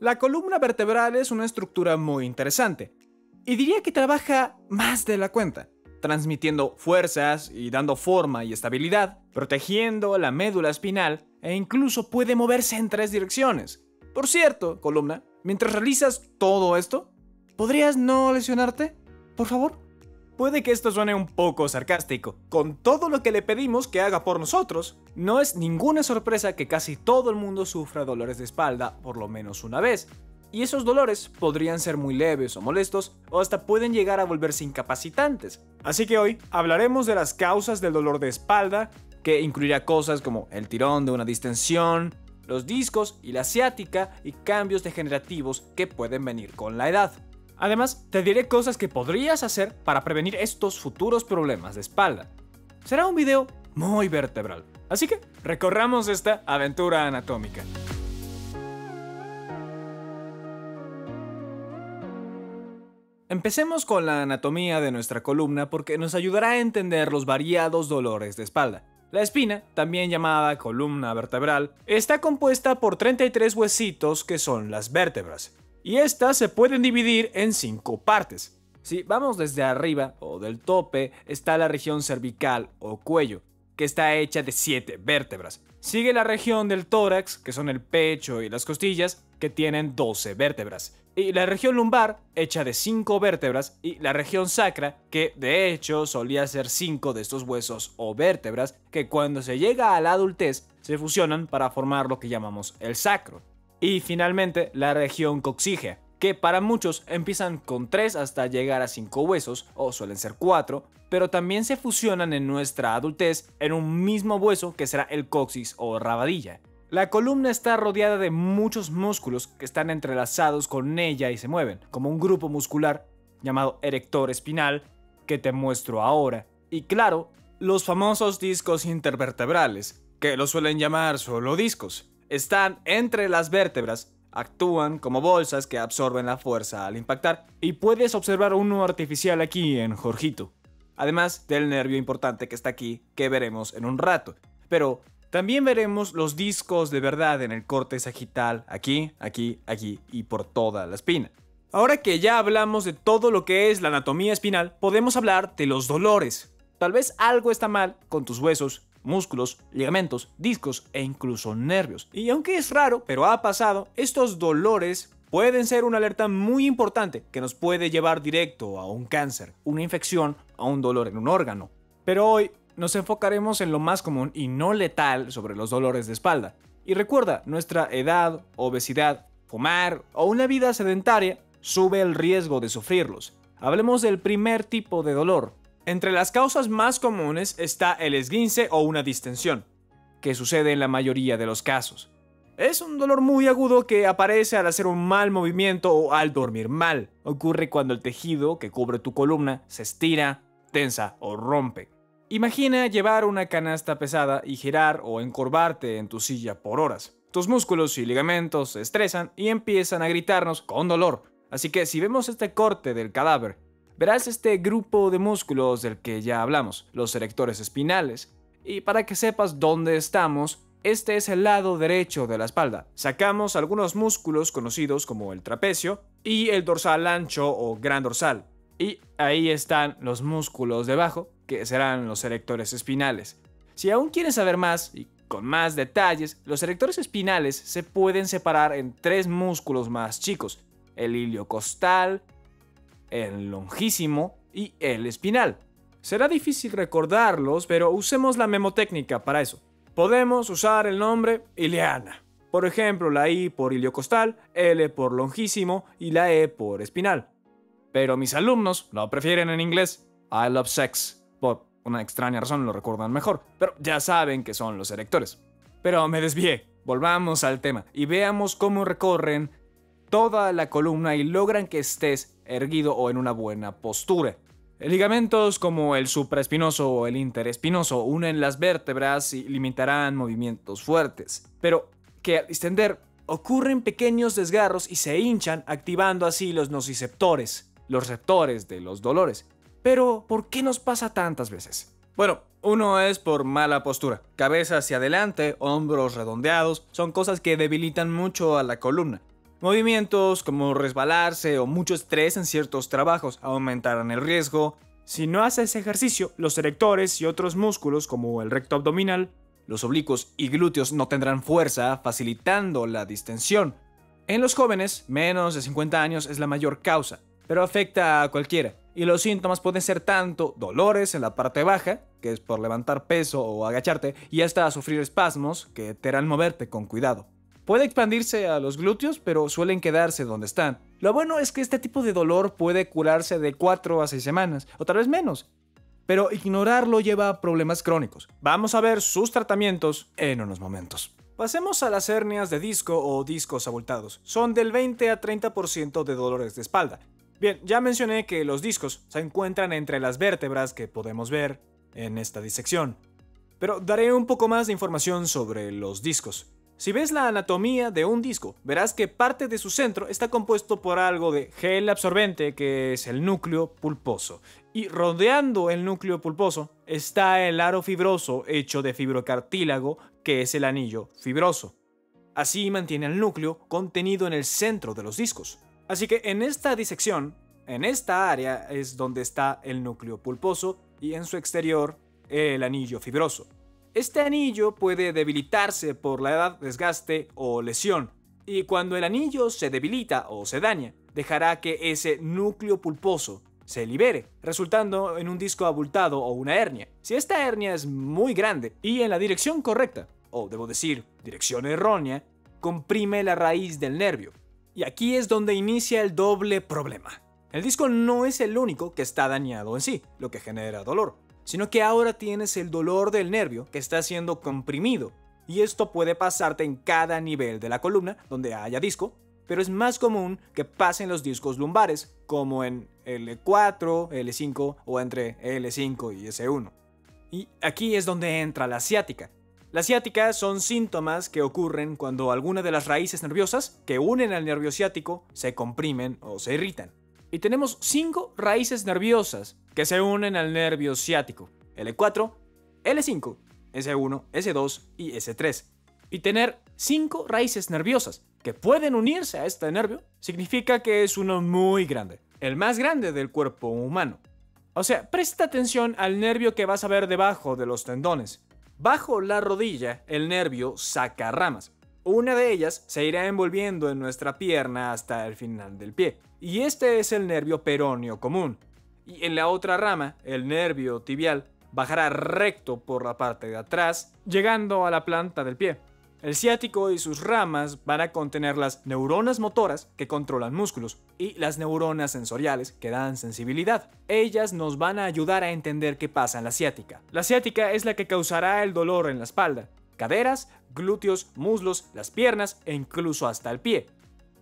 La columna vertebral es una estructura muy interesante, y diría que trabaja más de la cuenta, transmitiendo fuerzas y dando forma y estabilidad, protegiendo la médula espinal e incluso puede moverse en 3 direcciones. Por cierto, columna, mientras realizas todo esto, ¿podrías no lesionarte? Por favor. Puede que esto suene un poco sarcástico. Con todo lo que le pedimos que haga por nosotros, no es ninguna sorpresa que casi todo el mundo sufra dolores de espalda por lo menos una vez. Y esos dolores podrían ser muy leves o molestos, o hasta pueden llegar a volverse incapacitantes. Así que hoy hablaremos de las causas del dolor de espalda, que incluirá cosas como el tirón de una distensión, los discos y la ciática y cambios degenerativos que pueden venir con la edad. Además, te diré cosas que podrías hacer para prevenir estos futuros problemas de espalda. Será un video muy vertebral, así que recorramos esta aventura anatómica. Empecemos con la anatomía de nuestra columna porque nos ayudará a entender los variados dolores de espalda. La espina, también llamada columna vertebral, está compuesta por 33 huesitos que son las vértebras. Y estas se pueden dividir en 5 partes. Si vamos desde arriba o del tope, está la región cervical o cuello, que está hecha de 7 vértebras. Sigue la región del tórax, que son el pecho y las costillas, que tienen 12 vértebras. Y la región lumbar, hecha de 5 vértebras, y la región sacra, que de hecho solía ser 5 de estos huesos o vértebras, que cuando se llega a la adultez se fusionan para formar lo que llamamos el sacro. Y finalmente la región coxígea, que para muchos empiezan con 3 hasta llegar a 5 huesos, o suelen ser 4, pero también se fusionan en nuestra adultez en un mismo hueso que será el coxis o rabadilla. La columna está rodeada de muchos músculos que están entrelazados con ella y se mueven, como un grupo muscular llamado erector espinal, que te muestro ahora. Y claro, los famosos discos intervertebrales, que los suelen llamar solo discos. Están entre las vértebras, actúan como bolsas que absorben la fuerza al impactar y puedes observar uno artificial aquí en Jorgito. Además del nervio importante que está aquí que veremos en un rato. Pero también veremos los discos de verdad en el corte sagital aquí, aquí, aquí y por toda la espina. Ahora que ya hablamos de todo lo que es la anatomía espinal, podemos hablar de los dolores. Tal vez algo está mal con tus huesos, músculos, ligamentos, discos e incluso nervios. Y aunque es raro, pero ha pasado, estos dolores pueden ser una alerta muy importante que nos puede llevar directo a un cáncer, una infección o un dolor en un órgano. Pero hoy nos enfocaremos en lo más común y no letal sobre los dolores de espalda. Y recuerda, nuestra edad, obesidad, fumar o una vida sedentaria sube el riesgo de sufrirlos. Hablemos del primer tipo de dolor. Entre las causas más comunes está el esguince o una distensión, que sucede en la mayoría de los casos. Es un dolor muy agudo que aparece al hacer un mal movimiento o al dormir mal. Ocurre cuando el tejido que cubre tu columna se estira, tensa o rompe. Imagina llevar una canasta pesada y girar o encorvarte en tu silla por horas. Tus músculos y ligamentos se estresan y empiezan a gritarnos con dolor. Así que si vemos este corte del cadáver, verás este grupo de músculos del que ya hablamos, los erectores espinales. Y para que sepas dónde estamos, este es el lado derecho de la espalda. Sacamos algunos músculos conocidos como el trapecio y el dorsal ancho o gran dorsal. Y ahí están los músculos debajo, que serán los erectores espinales. Si aún quieres saber más y con más detalles, los erectores espinales se pueden separar en 3 músculos más chicos: el iliocostal, el longísimo y el espinal. Será difícil recordarlos, pero usemos la memotécnica para eso. Podemos usar el nombre Ileana. Por ejemplo, la I por iliocostal, L por longísimo y la E por espinal. Pero mis alumnos lo prefieren en inglés. I love sex. Por una extraña razón lo recuerdan mejor, pero ya saben que son los erectores. Pero me desvié. Volvamos al tema y veamos cómo recorren toda la columna y logran que estés erguido o en una buena postura. Ligamentos como el supraespinoso o el interespinoso unen las vértebras y limitarán movimientos fuertes, pero que al distender ocurren pequeños desgarros y se hinchan, activando así los nociceptores, los receptores de los dolores. Pero, ¿por qué nos pasa tantas veces? Bueno, uno es por mala postura. Cabeza hacia adelante, hombros redondeados, son cosas que debilitan mucho a la columna. Movimientos como resbalarse o mucho estrés en ciertos trabajos aumentarán el riesgo. Si no haces ejercicio, los erectores y otros músculos como el recto abdominal, los oblicuos y glúteos no tendrán fuerza, facilitando la distensión. En los jóvenes, menos de 50 años es la mayor causa, pero afecta a cualquiera. Y los síntomas pueden ser tanto dolores en la parte baja, que es por levantar peso o agacharte, y hasta sufrir espasmos, que te harán moverte con cuidado. Puede expandirse a los glúteos, pero suelen quedarse donde están. Lo bueno es que este tipo de dolor puede curarse de 4 a 6 semanas, o tal vez menos. Pero ignorarlo lleva a problemas crónicos. Vamos a ver sus tratamientos en unos momentos. Pasemos a las hernias de disco o discos abultados. Son del 20 a 30% de dolores de espalda. Bien, ya mencioné que los discos se encuentran entre las vértebras que podemos ver en esta disección. Pero daré un poco más de información sobre los discos. Si ves la anatomía de un disco, verás que parte de su centro está compuesto por algo de gel absorbente, que es el núcleo pulposo. Y rodeando el núcleo pulposo está el aro fibroso hecho de fibrocartílago, que es el anillo fibroso. Así mantiene el núcleo contenido en el centro de los discos. Así que en esta disección, en esta área es donde está el núcleo pulposo y en su exterior el anillo fibroso. Este anillo puede debilitarse por la edad, desgaste o lesión, y cuando el anillo se debilita o se daña, dejará que ese núcleo pulposo se libere, resultando en un disco abultado o una hernia. Si esta hernia es muy grande y en la dirección correcta, o debo decir, dirección errónea, comprime la raíz del nervio. Y aquí es donde inicia el doble problema. El disco no es el único que está dañado en sí, lo que genera dolor, sino que ahora tienes el dolor del nervio que está siendo comprimido. Y esto puede pasarte en cada nivel de la columna donde haya disco, pero es más común que pase en los discos lumbares, como en L4, L5 o entre L5 y S1. Y aquí es donde entra la ciática. La ciática son síntomas que ocurren cuando alguna de las raíces nerviosas que unen al nervio ciático se comprimen o se irritan. Y tenemos 5 raíces nerviosas que se unen al nervio ciático: L4, L5, S1, S2 y S3. Y tener 5 raíces nerviosas que pueden unirse a este nervio significa que es uno muy grande, el más grande del cuerpo humano. O sea, presta atención al nervio que vas a ver debajo de los tendones. Bajo la rodilla, el nervio saca ramas. Una de ellas se irá envolviendo en nuestra pierna hasta el final del pie. Y este es el nervio peroneo común. Y en la otra rama, el nervio tibial bajará recto por la parte de atrás, llegando a la planta del pie. El ciático y sus ramas van a contener las neuronas motoras, que controlan músculos, y las neuronas sensoriales, que dan sensibilidad. Ellas nos van a ayudar a entender qué pasa en la ciática. La ciática es la que causará el dolor en la espalda, caderas, glúteos, muslos, las piernas e incluso hasta el pie.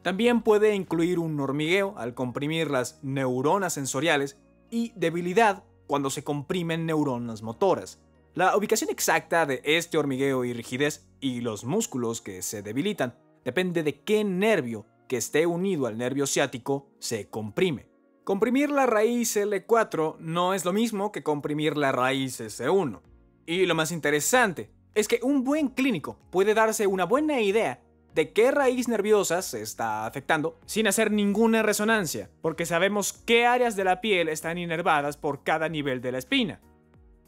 También puede incluir un hormigueo al comprimir las neuronas sensoriales y debilidad cuando se comprimen neuronas motoras. La ubicación exacta de este hormigueo y rigidez y los músculos que se debilitan depende de qué nervio que esté unido al nervio ciático se comprime. Comprimir la raíz L4 no es lo mismo que comprimir la raíz S1. Y lo más interesante es que un buen clínico puede darse una buena idea de qué raíz nerviosa se está afectando sin hacer ninguna resonancia, porque sabemos qué áreas de la piel están inervadas por cada nivel de la espina,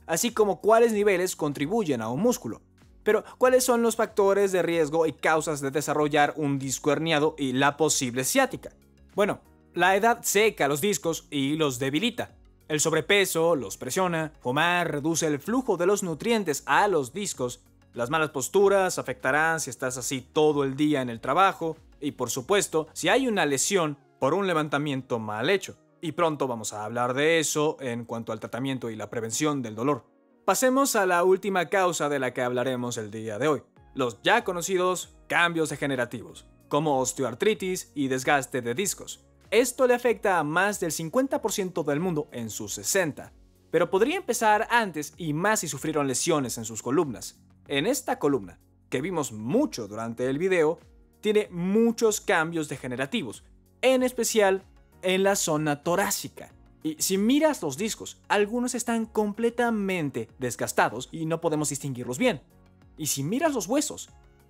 así como cuáles niveles contribuyen a un músculo. Pero, ¿cuáles son los factores de riesgo y causas de desarrollar un disco herniado y la posible ciática? Bueno, la edad seca los discos y los debilita. El sobrepeso los presiona, fumar reduce el flujo de los nutrientes a los discos, las malas posturas afectarán si estás así todo el día en el trabajo, y por supuesto, si hay una lesión por un levantamiento mal hecho. Y pronto vamos a hablar de eso en cuanto al tratamiento y la prevención del dolor. Pasemos a la última causa de la que hablaremos el día de hoy: los ya conocidos cambios degenerativos, como osteoartritis y desgaste de discos. Esto le afecta a más del 50% del mundo en sus 60, pero podría empezar antes y más si sufrieron lesiones en sus columnas. En esta columna, que vimos mucho durante el video, tiene muchos cambios degenerativos, en especial en la zona torácica. Y si miras los discos, algunos están completamente desgastados y no podemos distinguirlos bien. Y si miras los huesos,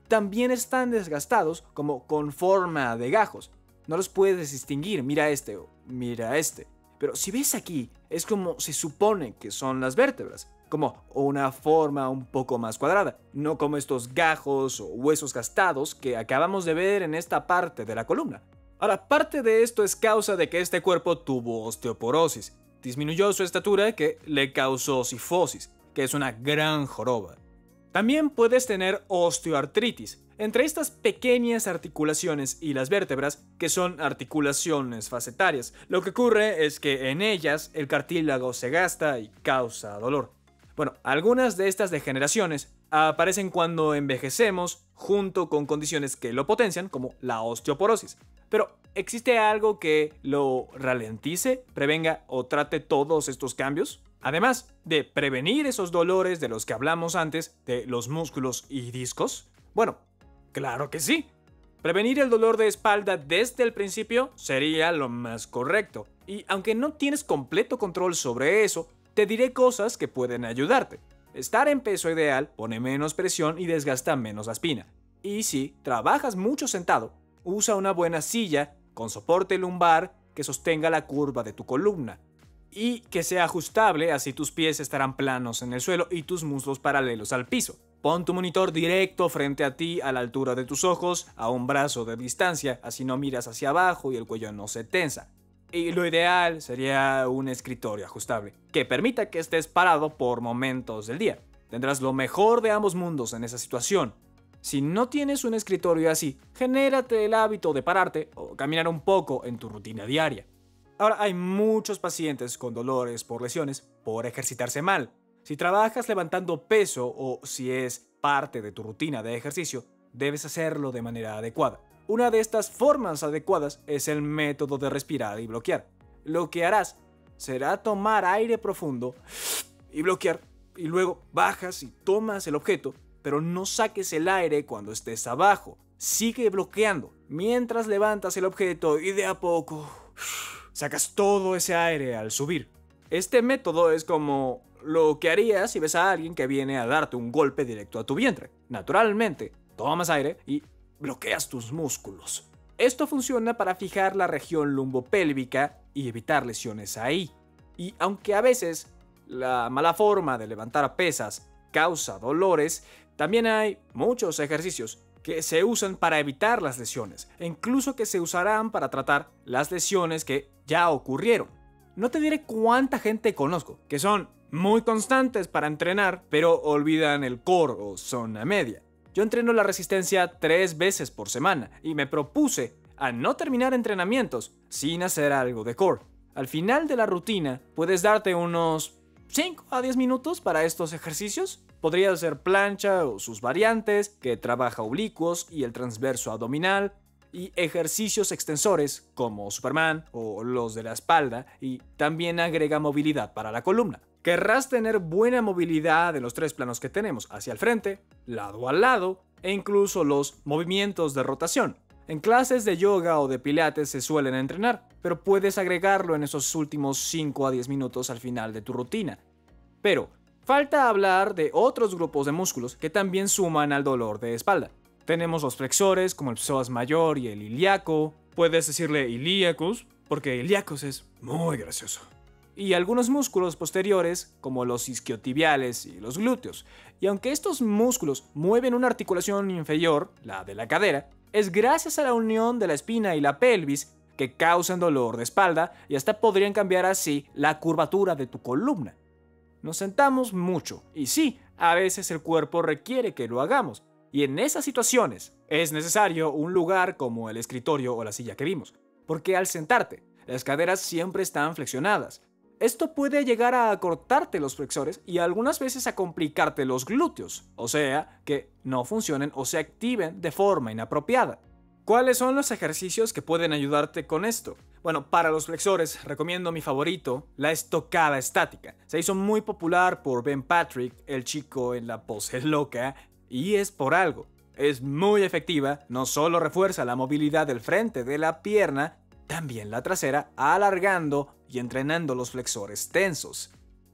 también están desgastados como con forma de gajos. No los puedes distinguir, mira este o mira este. Pero si ves aquí, es como se supone que son las vértebras, como una forma un poco más cuadrada, no como estos gajos o huesos gastados que acabamos de ver en esta parte de la columna. Ahora, parte de esto es causa de que este cuerpo tuvo osteoporosis. Disminuyó su estatura que le causó cifosis, que es una gran joroba. También puedes tener osteoartritis, entre estas pequeñas articulaciones y las vértebras, que son articulaciones facetarias. Lo que ocurre es que en ellas el cartílago se gasta y causa dolor. Bueno, algunas de estas degeneraciones aparecen cuando envejecemos junto con condiciones que lo potencian, como la osteoporosis. Pero, ¿existe algo que lo ralentice, prevenga o trate todos estos cambios? Además de prevenir esos dolores de los que hablamos antes, de los músculos y discos. Bueno, claro que sí. Prevenir el dolor de espalda desde el principio sería lo más correcto. Y aunque no tienes completo control sobre eso, te diré cosas que pueden ayudarte. Estar en peso ideal pone menos presión y desgasta menos la espina. Y si trabajas mucho sentado, usa una buena silla con soporte lumbar que sostenga la curva de tu columna y que sea ajustable, así tus pies estarán planos en el suelo y tus muslos paralelos al piso. Pon tu monitor directo frente a ti a la altura de tus ojos, a un brazo de distancia, así no miras hacia abajo y el cuello no se tensa. Y lo ideal sería un escritorio ajustable, que permita que estés parado por momentos del día. Tendrás lo mejor de ambos mundos en esa situación. Si no tienes un escritorio así, genérate el hábito de pararte o caminar un poco en tu rutina diaria. Ahora, hay muchos pacientes con dolores por lesiones por ejercitarse mal. Si trabajas levantando peso o si es parte de tu rutina de ejercicio, debes hacerlo de manera adecuada. Una de estas formas adecuadas es el método de respirar y bloquear. Lo que harás será tomar aire profundo y bloquear, y luego bajas y tomas el objeto, pero no saques el aire cuando estés abajo. Sigue bloqueando mientras levantas el objeto y de a poco sacas todo ese aire al subir. Este método es como lo que harías si ves a alguien que viene a darte un golpe directo a tu vientre. Naturalmente, tomas aire y bloqueas tus músculos. Esto funciona para fijar la región lumbopélvica y evitar lesiones ahí. Y aunque a veces la mala forma de levantar pesas causa dolores, también hay muchos ejercicios que se usan para evitar las lesiones e incluso que se usarán para tratar las lesiones que ya ocurrieron. No te diré cuánta gente conozco que son muy constantes para entrenar, pero olvidan el core o zona media. Yo entreno la resistencia 3 veces por semana y me propuse a no terminar entrenamientos sin hacer algo de core. Al final de la rutina puedes darte unos 5 a 10 minutos para estos ejercicios. Podría ser plancha o sus variantes, que trabaja oblicuos y el transverso abdominal, y ejercicios extensores como Superman o los de la espalda, y también agrega movilidad para la columna. Querrás tener buena movilidad en los 3 planos que tenemos, hacia el frente, lado a lado, e incluso los movimientos de rotación. En clases de yoga o de pilates se suelen entrenar, pero puedes agregarlo en esos últimos 5 a 10 minutos al final de tu rutina. Pero falta hablar de otros grupos de músculos que también suman al dolor de espalda. Tenemos los flexores como el psoas mayor y el ilíaco. Puedes decirle ilíacos porque ilíacos es muy gracioso. Y algunos músculos posteriores como los isquiotibiales y los glúteos. Y aunque estos músculos mueven una articulación inferior, la de la cadera, es gracias a la unión de la espina y la pelvis que causan dolor de espalda y hasta podrían cambiar así la curvatura de tu columna. Nos sentamos mucho y sí, a veces el cuerpo requiere que lo hagamos. Y en esas situaciones es necesario un lugar como el escritorio o la silla que vimos, porque al sentarte, las caderas siempre están flexionadas. Esto puede llegar a acortarte los flexores y algunas veces a complicarte los glúteos, o sea, que no funcionen o se activen de forma inapropiada. ¿Cuáles son los ejercicios que pueden ayudarte con esto? Bueno, para los flexores recomiendo mi favorito, la estocada estática. Se hizo muy popular por Ben Patrick, el chico en la pose loca, y es por algo. Es muy efectiva, no solo refuerza la movilidad del frente de la pierna, también la trasera, alargando y entrenando los flexores tensos.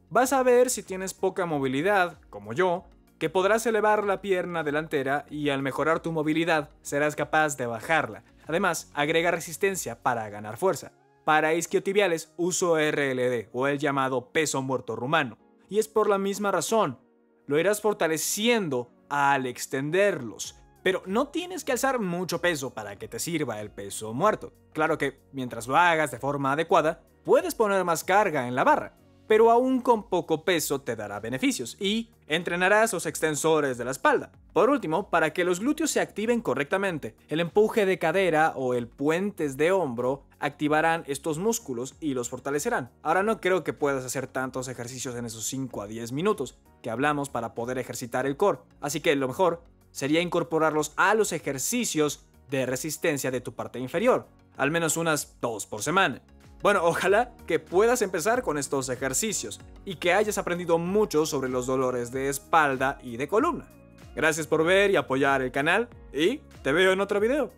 Vas a ver si tienes poca movilidad, como yo, que podrás elevar la pierna delantera y al mejorar tu movilidad serás capaz de bajarla. Además, agrega resistencia para ganar fuerza. Para isquiotibiales uso RLD o el llamado peso muerto rumano. Y es por la misma razón. Lo irás fortaleciendo al extenderlos. Pero no tienes que alzar mucho peso para que te sirva el peso muerto. Claro que mientras lo hagas de forma adecuada, puedes poner más carga en la barra, pero aún con poco peso te dará beneficios y entrenarás los extensores de la espalda. Por último, para que los glúteos se activen correctamente, el empuje de cadera o el puentes de hombro activarán estos músculos y los fortalecerán. Ahora no creo que puedas hacer tantos ejercicios en esos 5 a 10 minutos que hablamos para poder ejercitar el core, así que lo mejor sería incorporarlos a los ejercicios de resistencia de tu parte inferior, al menos unas 2 por semana. Bueno, ojalá que puedas empezar con estos ejercicios y que hayas aprendido mucho sobre los dolores de espalda y de columna. Gracias por ver y apoyar el canal y te veo en otro video.